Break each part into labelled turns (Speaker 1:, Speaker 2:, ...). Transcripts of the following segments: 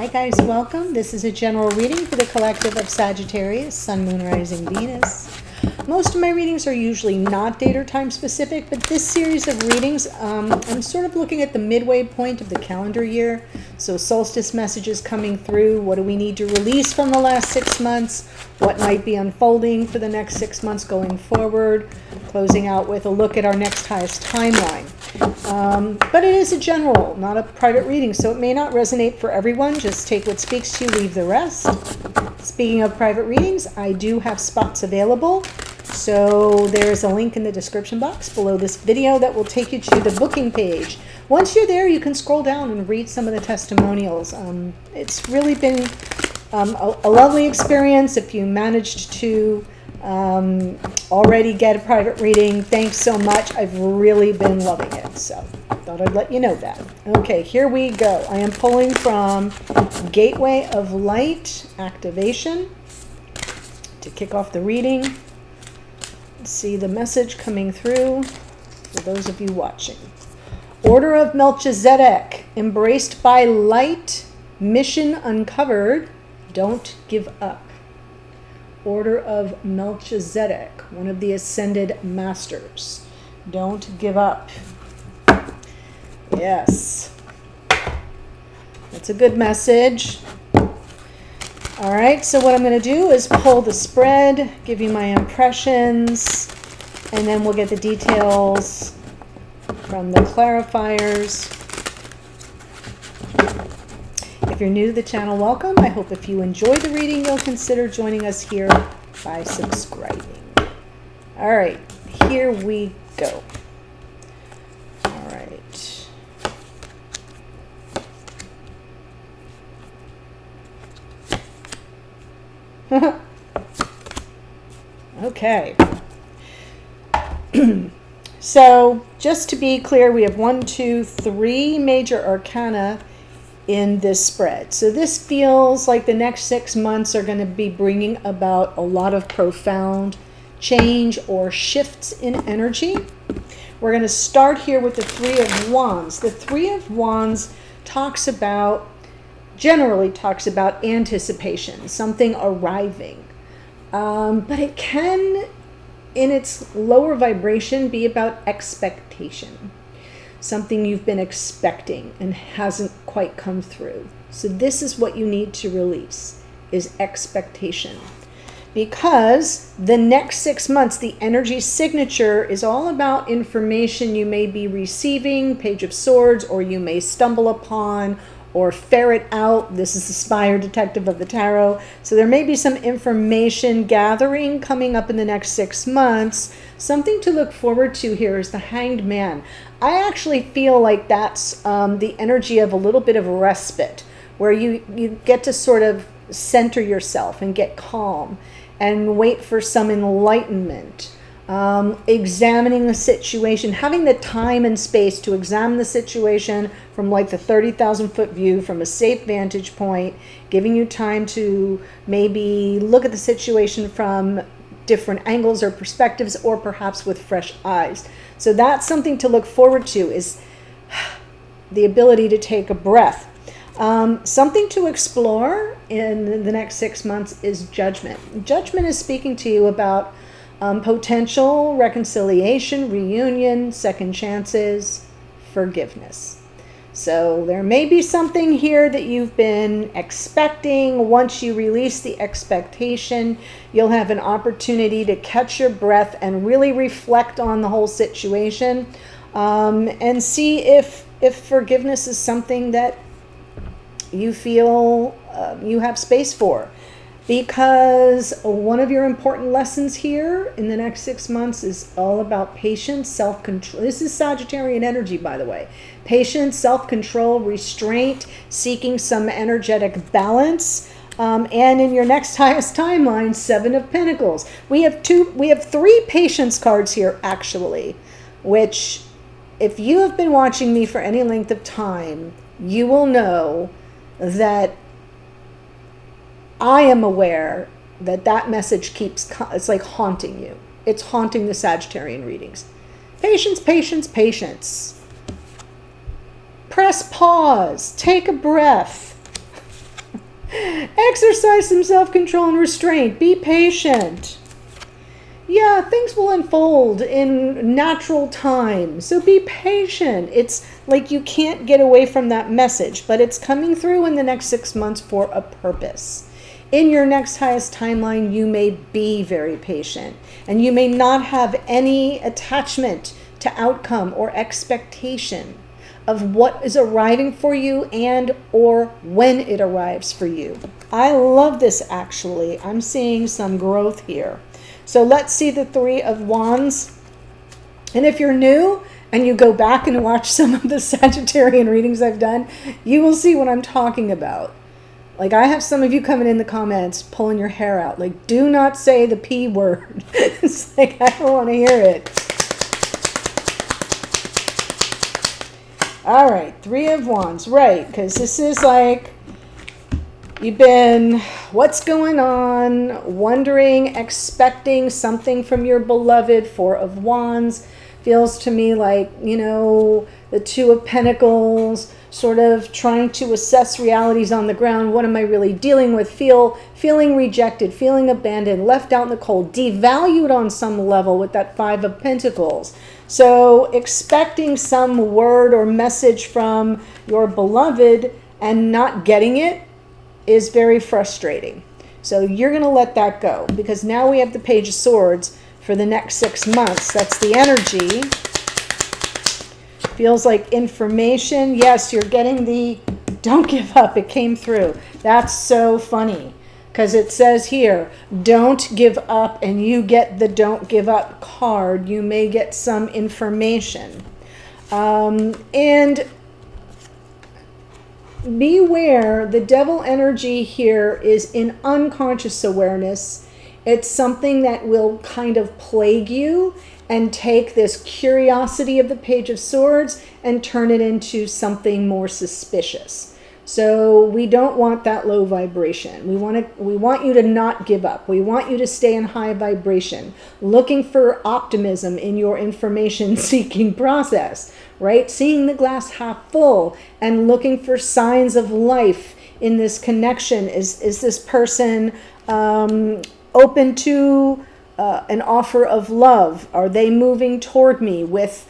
Speaker 1: Hi guys, welcome. This is a general reading for the collective of Sagittarius, Sun, Moon, Rising, Venus. Most of my readings are usually not date or time specific, but this series of readings, I'm sort of looking at the midway point of the calendar year. So solstice messages coming through. What do we need to release from the last 6 months? What might be unfolding for the next 6 months going forward? Closing out with a look at our next highest timeline. But it is a general, not a private reading, so it may not resonate for everyone. Just take what speaks to you, leave the rest. Speaking of private readings, I do have spots available. So there's a link in the description box below this video that will take you to the booking page. Once you're there, you can scroll down and read some of the testimonials. It's really been a lovely experience. If you managed to already get a private reading, thanks so much. I've really been loving it, so I thought I'd let you know that. Okay, here we go. I am pulling from Gateway of Light Activation to kick off the reading. See the message coming through for those of you watching. Order of Melchizedek, embraced by light, mission uncovered, don't give up. Order of Melchizedek, one of the ascended masters. Don't give up. Yes. That's a good message. All right, so what I'm going to do is pull the spread, give you my impressions, and then we'll get the details from the clarifiers. If you're new to the channel, welcome. I hope if you enjoyed the reading, you'll consider joining us here by subscribing. All right, here we go. All right. Okay. So just to be clear, we have 1, 2, 3 major arcana in this spread. So this feels like the next 6 months are going to be bringing about a lot of profound change or shifts in energy. We're going to start here with the Three of Wands. The Three of Wands generally talks about anticipation, something arriving. But it can, in its lower vibration, be about expectation. Something you've been expecting and hasn't quite come through. So this is what you need to release, is expectation. Because the next 6 months, the energy signature is all about information you may be receiving, Page of Swords, or you may stumble upon or ferret out. This is the Spire Detective of the Tarot. So there may be some information gathering coming up in the next 6 months. Something to look forward to here is the Hanged Man. I actually feel like that's the energy of a little bit of respite, where you get to sort of center yourself and get calm and wait for some enlightenment. Examining the situation, having the time and space to examine the situation from like the 30,000 foot view from a safe vantage point, giving you time to maybe look at the situation from different angles or perspectives, or perhaps with fresh eyes. So that's something to look forward to, is the ability to take a breath. Something to explore in the next 6 months is judgment. Judgment is speaking to you about potential reconciliation, reunion, second chances, forgiveness. So there may be something here that you've been expecting. Once you release the expectation, you'll have an opportunity to catch your breath and really reflect on the whole situation, and see if forgiveness is something that you feel you have space for. Because one of your important lessons here in the next 6 months is all about patience, self-control. This is Sagittarian energy, by the way. Patience, self-control, restraint, seeking some energetic balance. And in your next highest timeline, 7 of Pentacles. We have 3 patience cards here, actually, which, if you have been watching me for any length of time, you will know that I am aware that that message it's like haunting you. It's haunting the Sagittarian readings. Patience, patience, patience. Press pause. Take a breath. Exercise some self-control and restraint. Be patient. Yeah, things will unfold in natural time. So be patient. It's like you can't get away from that message, but it's coming through in the next 6 months for a purpose. In your next highest timeline, you may be very patient, and you may not have any attachment to outcome or expectation of what is arriving for you and or when it arrives for you. I love this actually. I'm seeing some growth here. So let's see the Three of Wands. And if you're new and you go back and watch some of the Sagittarian readings I've done, you will see what I'm talking about. Like, I have some of you coming in the comments pulling your hair out. Like, do not say the P word. It's like, I don't want to hear it. All right, Three of Wands. Right, because this is like, you've been, what's going on, wondering, expecting something from your beloved. Four of Wands feels to me like, you know, the Two of Pentacles, sort of trying to assess realities on the ground. What am I really dealing with? Feeling rejected, feeling abandoned, left out in the cold, devalued on some level with that Five of Pentacles. So expecting some word or message from your beloved and not getting it is very frustrating. So you're going to let that go, because now we have the Page of Swords for the next 6 months. That's the energy. Feels like information. Yes, you're getting the don't give up. It came through. That's so funny, because it says here, don't give up, and you get the don't give up card. You may get some information. And beware, the devil energy here is in unconscious awareness. It's something that will kind of plague you and take this curiosity of the Page of Swords and turn it into something more suspicious. So we don't want that low vibration. We want you to not give up. We want you to stay in high vibration, looking for optimism in your information seeking process, right? Seeing the glass half full and looking for signs of life in this connection. Is this person open to an offer of love? Are they moving toward me with,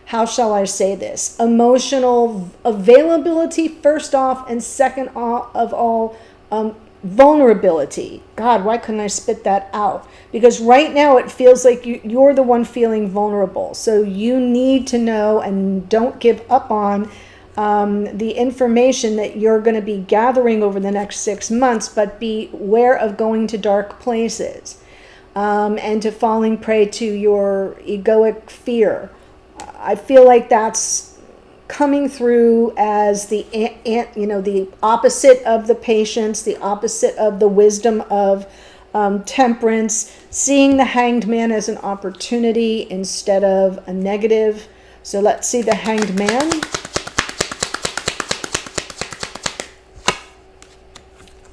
Speaker 1: how shall I say this, emotional availability first off, and second of all, vulnerability. God, why couldn't I spit that out? Because right now it feels like you're the one feeling vulnerable. So you need to know and don't give up on the information that you're going to be gathering over the next 6 months, but beware of going to dark places and to falling prey to your egoic fear. I feel like that's coming through as the opposite of the patience, the opposite of the wisdom of temperance, seeing the Hanged Man as an opportunity instead of a negative. So let's see the Hanged Man.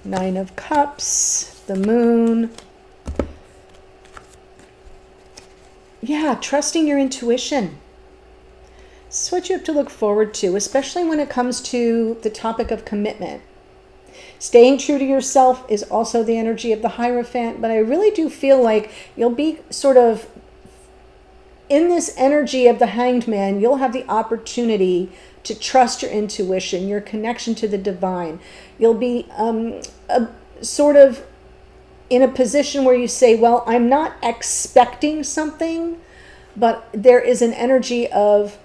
Speaker 1: Nine of Cups, the Moon. Yeah, trusting your intuition. This is what you have to look forward to, especially when it comes to the topic of commitment. Staying true to yourself is also the energy of the Hierophant, but I really do feel like you'll be sort of in this energy of the Hanged Man. You'll have the opportunity to trust your intuition, your connection to the divine. You'll be sort of in a position where you say, well, I'm not expecting something, but there is an energy of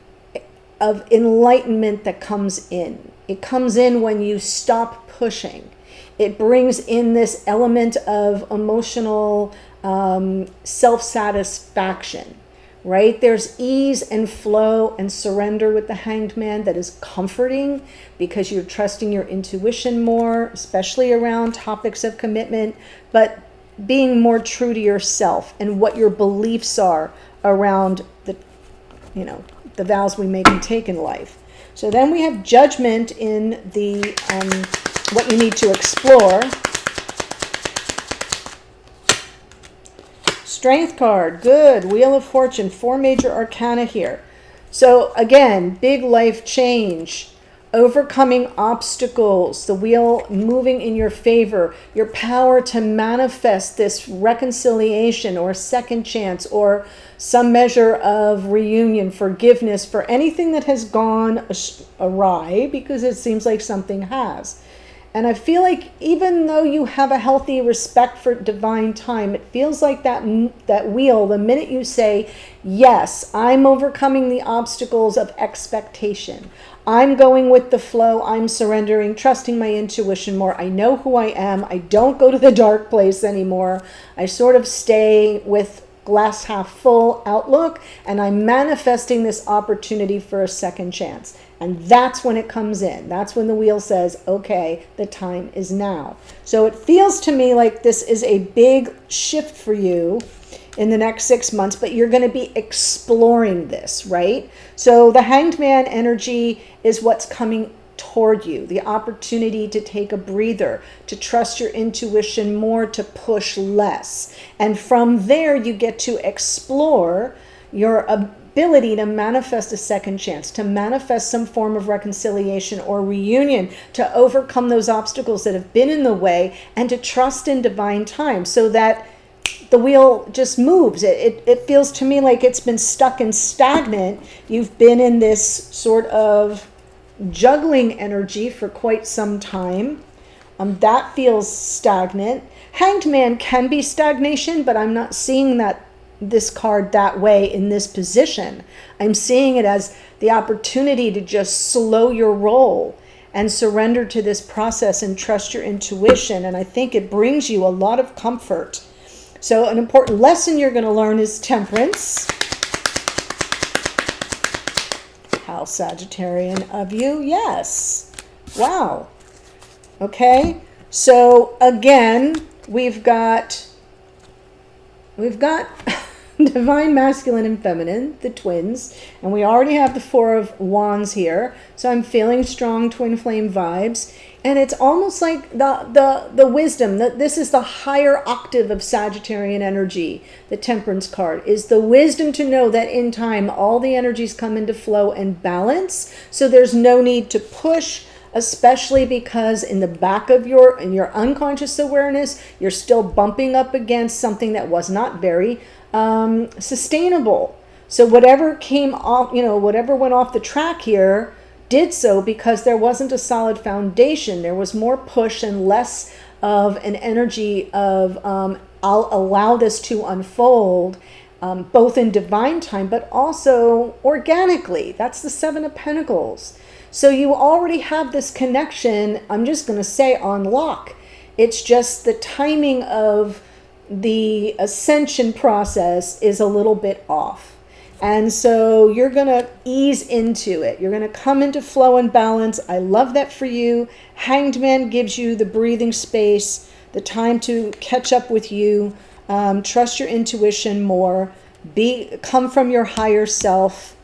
Speaker 1: enlightenment that comes in. It comes in when you stop pushing. It brings in this element of emotional self-satisfaction. Right? There's ease and flow and surrender with the Hanged Man that is comforting, because you're trusting your intuition more, especially around topics of commitment, but being more true to yourself and what your beliefs are around the vows we make and take in life. So then we have Judgment in the what you need to explore. Strength card, good. Wheel of Fortune, 4 major arcana here. So again, big life change. overcoming obstacles, the wheel moving in your favor, your power to manifest this reconciliation or second chance or some measure of reunion, forgiveness for anything that has gone awry, because it seems like something has. And I feel like even though you have a healthy respect for divine time, it feels like that wheel, the minute you say, yes, I'm overcoming the obstacles of expectation. I'm going with the flow. I'm surrendering, trusting my intuition more. I know who I am. I don't go to the dark place anymore. I sort of stay with glass half full outlook, and I'm manifesting this opportunity for a second chance. And that's when it comes in. That's when the wheel says, okay, the time is now. So it feels to me like this is a big shift for you in the next 6 months, but you're going to be exploring this, right? So the Hanged Man energy is what's coming toward you, the opportunity to take a breather, to trust your intuition more, to push less. And from there, you get to explore your ability to manifest a second chance, to manifest some form of reconciliation or reunion, to overcome those obstacles that have been in the way, and to trust in divine time so that the wheel just moves. It feels to me like it's been stuck and stagnant. You've been in this sort of juggling energy for quite some time. That feels stagnant. Hanged Man can be stagnation, but I'm not seeing this card that way in this position. I'm seeing it as the opportunity to just slow your roll and surrender to this process and trust your intuition. And I think it brings you a lot of comfort. So an important lesson you're going to learn is temperance. How Sagittarian of you? Yes. Wow. Okay. So again, we've got divine masculine and feminine, the twins, and we already have the Four of Wands here. So I'm feeling strong twin flame vibes, and it's almost like the wisdom that this is the higher octave of Sagittarian energy. The Temperance card is the wisdom to know that in time all the energies come into flow and balance. So there's no need to push, especially because in the back of your unconscious awareness, you're still bumping up against something that was not very sustainable. So whatever came off, whatever went off the track here did so because there wasn't a solid foundation. There was more push and less of an energy of I'll allow this to unfold, both in divine time but also organically. That's the Seven of Pentacles. So you already have this connection, I'm just going to say, on lock. It's just the timing of the ascension process is a little bit off. And so you're going to ease into it. You're going to come into flow and balance. I love that for you. Hanged Man gives you the breathing space, the time to catch up with you, trust your intuition more, come from your higher self,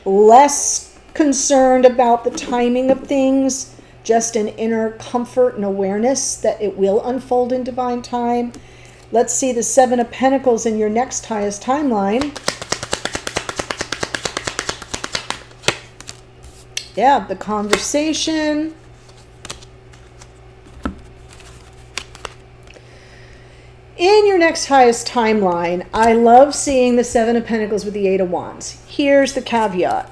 Speaker 1: less concerned about the timing of things, just an inner comfort and awareness that it will unfold in divine time. Let's see the Seven of Pentacles in your next highest timeline. Yeah, the conversation. In your next highest timeline, I love seeing the Seven of Pentacles with the Eight of Wands. Here's the caveat.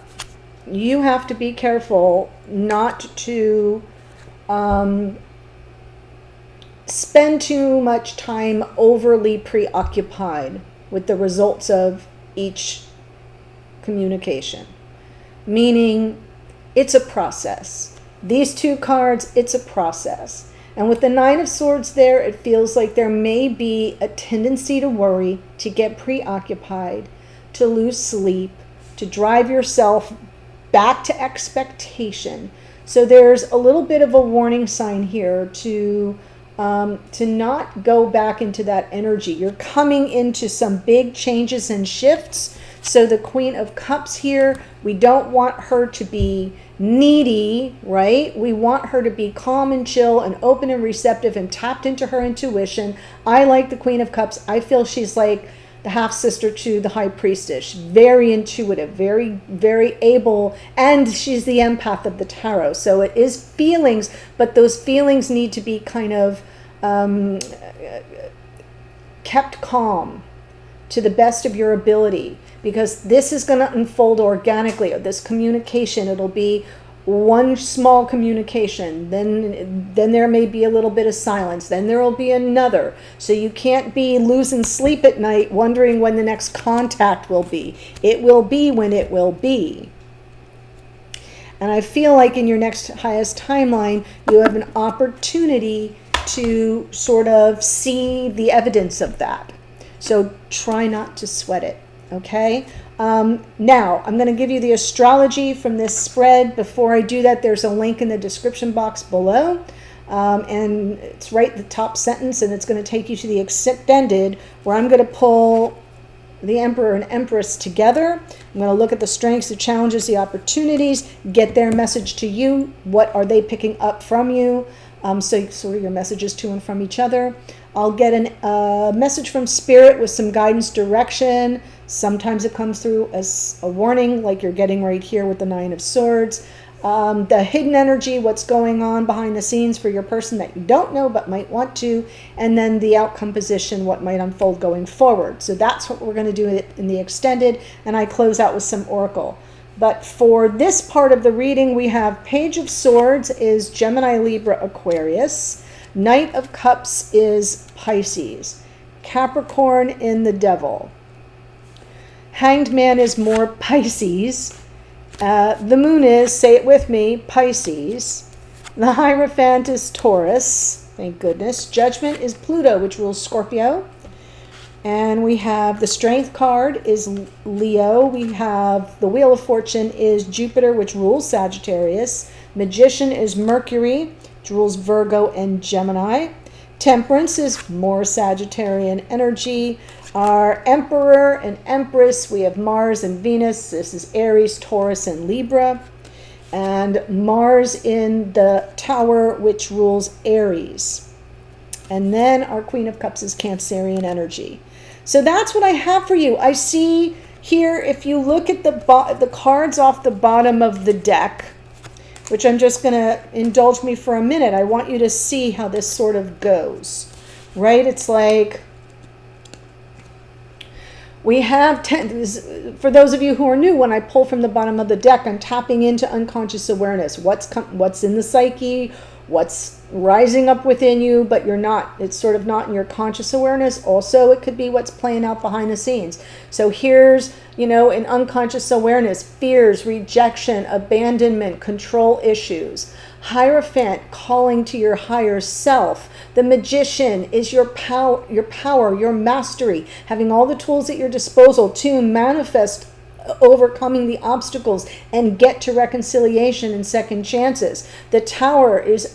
Speaker 1: You have to be careful not to spend too much time overly preoccupied with the results of each communication. Meaning, it's a process. These two cards, it's a process. And with the Nine of Swords there, it feels like there may be a tendency to worry, to get preoccupied, to lose sleep, to drive yourself back to expectation. So there's a little bit of a warning sign here to not go back into that energy. You're coming into some big changes and shifts. So the Queen of Cups here, we don't want her to be needy, right? We want her to be calm and chill and open and receptive and tapped into her intuition. I like the Queen of Cups. I feel she's like the half-sister to the high priestess. Very intuitive, very, very able, and she's the empath of the tarot. So it is feelings, but those feelings need to be kind of kept calm to the best of your ability, because this is going to unfold organically. This communication, it'll be one small communication, then there may be a little bit of silence, then there will be another. So you can't be losing sleep at night wondering when the next contact will be. It will be when it will be. And I feel like in your next highest timeline, you have an opportunity to sort of see the evidence of that. So try not to sweat it, okay? Now, I'm going to give you the astrology from this spread. Before I do that, there's a link in the description box below. And it's right the top sentence, and it's going to take you to the extended, where I'm going to pull the Emperor and Empress together. I'm going to look at the strengths, the challenges, the opportunities, get their message to you. What are they picking up from you? So sort of your messages to and from each other. I'll get a message from Spirit with some guidance, direction. Sometimes it comes through as a warning, like you're getting right here with the Nine of Swords. The hidden energy, what's going on behind the scenes for your person that you don't know but might want to, and then the outcome position, what might unfold going forward. So that's what we're going to do in the extended, and I close out with some oracle. But for this part of the reading, we have Page of Swords is Gemini, Libra, Aquarius. Knight of Cups is Pisces. Capricorn in the Devil. Hanged Man is more Pisces. The Moon is, say it with me, Pisces. The Hierophant is Taurus. Thank goodness. Judgment is Pluto, which rules Scorpio. And we have the Strength card is Leo. We have the Wheel of Fortune is Jupiter, which rules Sagittarius. Magician is Mercury, which rules Virgo and Gemini. Temperance is more Sagittarian energy. Our Emperor and Empress, we have Mars and Venus. This is Aries, Taurus, and Libra. And Mars in the Tower, which rules Aries. And then our Queen of Cups is Cancerian energy. So that's what I have for you. I see here, if you look at the cards off the bottom of the deck, which I'm just going to indulge me for a minute. I want you to see how this sort of goes, right? It's like we have 10, for those of you who are new, when I pull from the bottom of the deck, I'm tapping into unconscious awareness. What's in the psyche, what's rising up within you, but you're not, it's sort of not in your conscious awareness. Also, it could be what's playing out behind the scenes. So here's, in unconscious awareness, fears, rejection, abandonment, control issues. Hierophant, calling to your higher self. The Magician is your power, your mastery, having all the tools at your disposal to manifest overcoming the obstacles and get to reconciliation and second chances. The Tower is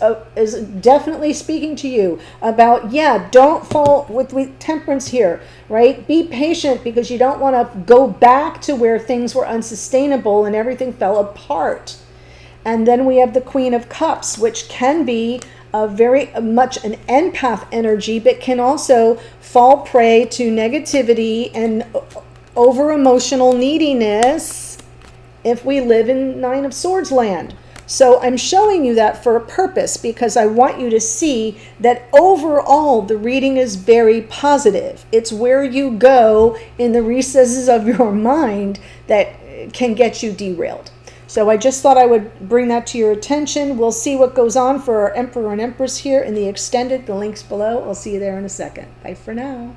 Speaker 1: definitely speaking to you about, don't fall with temperance here, right? Be patient, because you don't want to go back to where things were unsustainable and everything fell apart. And then we have the Queen of Cups, which can be very much an empath energy, but can also fall prey to negativity and over emotional neediness if we live in Nine of Swords land. So I'm showing you that for a purpose, because I want you to see that overall the reading is very positive. It's where you go in the recesses of your mind that can get you derailed. So I just thought I would bring that to your attention. We'll see what goes on for our Emperor and Empress here in the extended. The link's below. I'll see you there in a second. Bye for now.